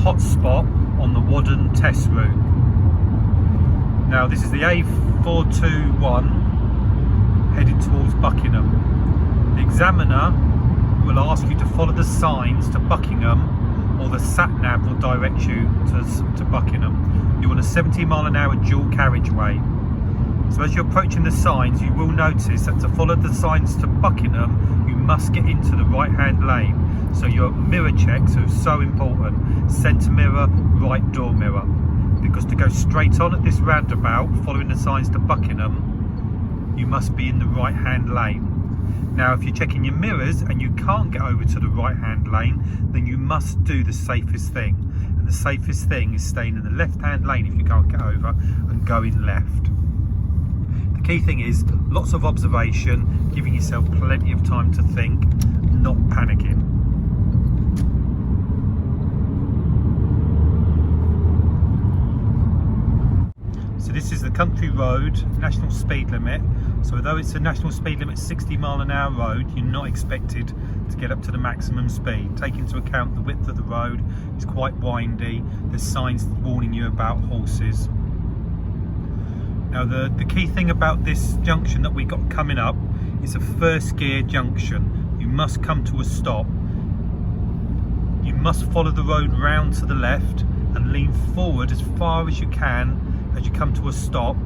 hot spot on the Whadden test route. Now this is the A421 heading towards Buckingham. The examiner will ask you to follow the signs to Buckingham, or the sat-nav will direct you to Buckingham. You're on a 70-mile-an-hour dual carriageway. So as you're approaching the signs, you will notice that to follow the signs to Buckingham, you must get into the right-hand lane. So your mirror checks are so important. Centre mirror, right door mirror. Because to go straight on at this roundabout, following the signs to Buckingham, you must be in the right-hand lane. Now, if you're checking your mirrors and you can't get over to the right-hand lane, then you must do the safest thing. And the safest thing is staying in the left-hand lane if you can't get over and going left. The key thing is lots of observation, giving yourself plenty of time to think, not panicking. So this is the country road, national speed limit. So although it's a national speed limit 60-mile-an-hour road, you're not expected to get up to the maximum speed. Take into account the width of the road, it's quite windy. There's signs warning you about horses. Now the key thing about this junction that we got coming up is a first gear junction. You must come to a stop. You must follow the road round to the left and lean forward as far as you can. As you come to a stop,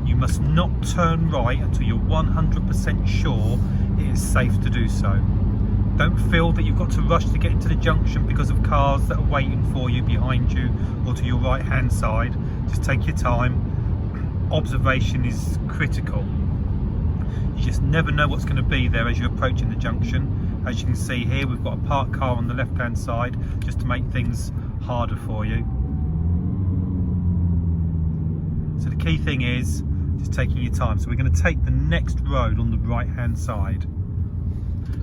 you must not turn right until you're 100% sure it is safe to do so. Don't feel that you've got to rush to get into the junction because of cars that are waiting for you behind you or to your right hand side. Just take your time. Observation is critical. You just never know what's going to be there as you're approaching the junction. As you can see here, we've got a parked car on the left hand side just to make things harder for you. So the key thing is just taking your time. So we're going to take the next road on the right hand side.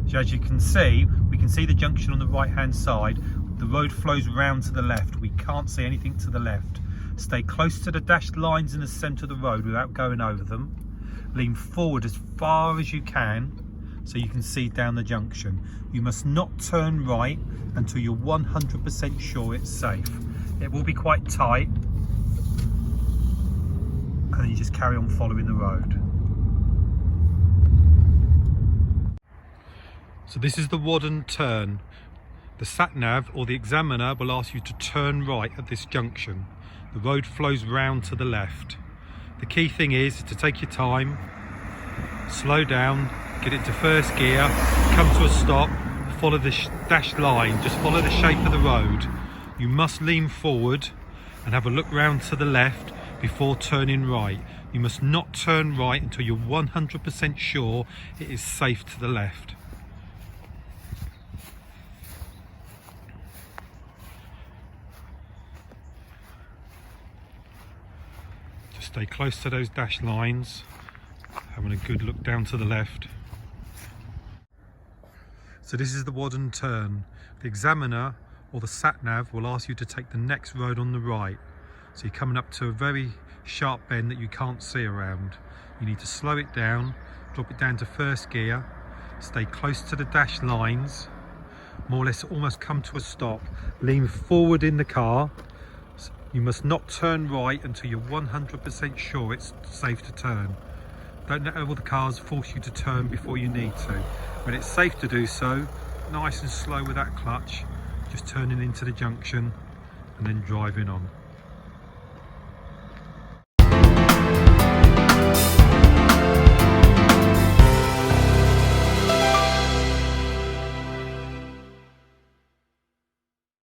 So as you can see, we can see the junction on the right hand side. The road flows round to the left. We can't see anything to the left. Stay close to the dashed lines in the centre of the road without going over them. Lean forward as far as you can so you can see down the junction. You must not turn right until you're 100% sure it's safe. It will be quite tight. And then you just carry on following the road. So this is the Whadden turn. The sat-nav or the examiner will ask you to turn right at this junction. The road flows round to the left. The key thing is to take your time, slow down, get into first gear, come to a stop, follow the dashed line, just follow the shape of the road. You must lean forward and have a look round to the left before turning right. You must not turn right until you're 100% sure it is safe to the left. Just stay close to those dashed lines, having a good look down to the left. So this is the Whadden turn. The examiner or the sat-nav will ask you to take the next road on the right. So you're coming up to a very sharp bend that you can't see around. You need to slow it down, drop it down to first gear, stay close to the dashed lines, more or less almost come to a stop, lean forward in the car. You must not turn right until you're 100% sure it's safe to turn. Don't let all the cars force you to turn before you need to. When it's safe to do so, nice and slow with that clutch, just turning into the junction and then driving on.